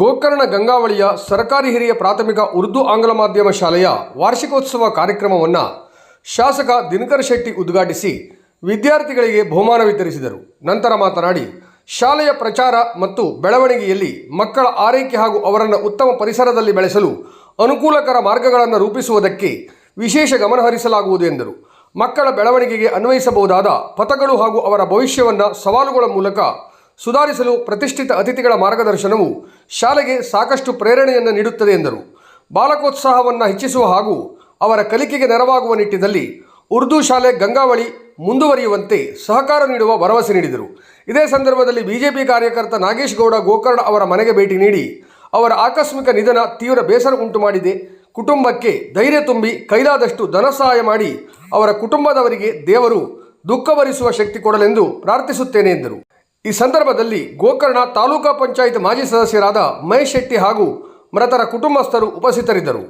ಗೋಕರ್ಣ ಗಂಗಾವಳಿಯ ಸರ್ಕಾರಿ ಹಿರಿಯ ಪ್ರಾಥಮಿಕ ಉರ್ದು ಆಂಗ್ಲ ಮಾಧ್ಯಮ ಶಾಲೆಯ ವಾರ್ಷಿಕೋತ್ಸವ ಕಾರ್ಯಕ್ರಮವನ್ನು ಶಾಸಕ ದಿನಕರ್ ಶೆಟ್ಟಿ ಉದ್ಘಾಟಿಸಿ ವಿದ್ಯಾರ್ಥಿಗಳಿಗೆ ಬಹುಮಾನ ವಿತರಿಸಿದರು. ನಂತರ ಮಾತನಾಡಿ, ಶಾಲೆಯ ಪ್ರಚಾರ ಮತ್ತು ಬೆಳವಣಿಗೆಯಲ್ಲಿ ಮಕ್ಕಳ ಆರೈಕೆ ಹಾಗೂ ಅವರನ್ನು ಉತ್ತಮ ಪರಿಸರದಲ್ಲಿ ಬೆಳೆಸಲು ಅನುಕೂಲಕರ ಮಾರ್ಗಗಳನ್ನು ರೂಪಿಸುವುದಕ್ಕೆ ವಿಶೇಷ ಗಮನ ಹರಿಸಲಾಗುವುದು ಎಂದರು. ಮಕ್ಕಳ ಬೆಳವಣಿಗೆಗೆ ಅನ್ವಯಿಸಬಹುದಾದ ಪಥಗಳು ಹಾಗೂ ಅವರ ಭವಿಷ್ಯವನ್ನು ಸವಾಲುಗಳ ಮೂಲಕ ಸುಧಾರಿಸಲು ಪ್ರತಿಷ್ಠಿತ ಅತಿಥಿಗಳ ಮಾರ್ಗದರ್ಶನವು ಶಾಲೆಗೆ ಸಾಕಷ್ಟು ಪ್ರೇರಣೆಯನ್ನು ನೀಡುತ್ತದೆ ಎಂದರು. ಬಾಲಕೋತ್ಸಾಹವನ್ನು ಹೆಚ್ಚಿಸುವ ಹಾಗೂ ಅವರ ಕಲಿಕೆಗೆ ನೆರವಾಗುವ ನಿಟ್ಟಿನಲ್ಲಿ ಉರ್ದು ಶಾಲೆ ಗಂಗಾವಳಿ ಮುಂದುವರಿಯುವಂತೆ ಸಹಕಾರ ನೀಡುವ ಭರವಸೆ ನೀಡಿದರು. ಇದೇ ಸಂದರ್ಭದಲ್ಲಿ ಬಿಜೆಪಿ ಕಾರ್ಯಕರ್ತ ನಾಗೇಶ್ ಗೌಡ ಗೋಕರ್ಣ ಅವರ ಮನೆಗೆ ಭೇಟಿ ನೀಡಿ ಅವರ ಆಕಸ್ಮಿಕ ನಿಧನ ತೀವ್ರ ಬೇಸರ ಉಂಟು ಮಾಡಿದೆ. ಕುಟುಂಬಕ್ಕೆ ಧೈರ್ಯ ತುಂಬಿ ಕೈಲಾದಷ್ಟು ಧನ ಸಹಾಯ ಮಾಡಿ ಅವರ ಕುಟುಂಬದವರಿಗೆ ದೇವರು ದುಃಖ ಭರಿಸುವ ಶಕ್ತಿ ಕೊಡಲೆಂದು ಪ್ರಾರ್ಥಿಸುತ್ತೇನೆ ಎಂದರು. ಈ ಸಂದರ್ಭದಲ್ಲಿ ಗೋಕರ್ಣ ತಾಲೂಕಾ ಪಂಚಾಯತ್ ಮಾಜಿ ಸದಸ್ಯರಾದ ಮಹೇಶ್ ಶೆಟ್ಟಿ ಹಾಗೂ ಮೃತರ ಕುಟುಂಬಸ್ಥರು ಉಪಸ್ಥಿತರಿದ್ದರು.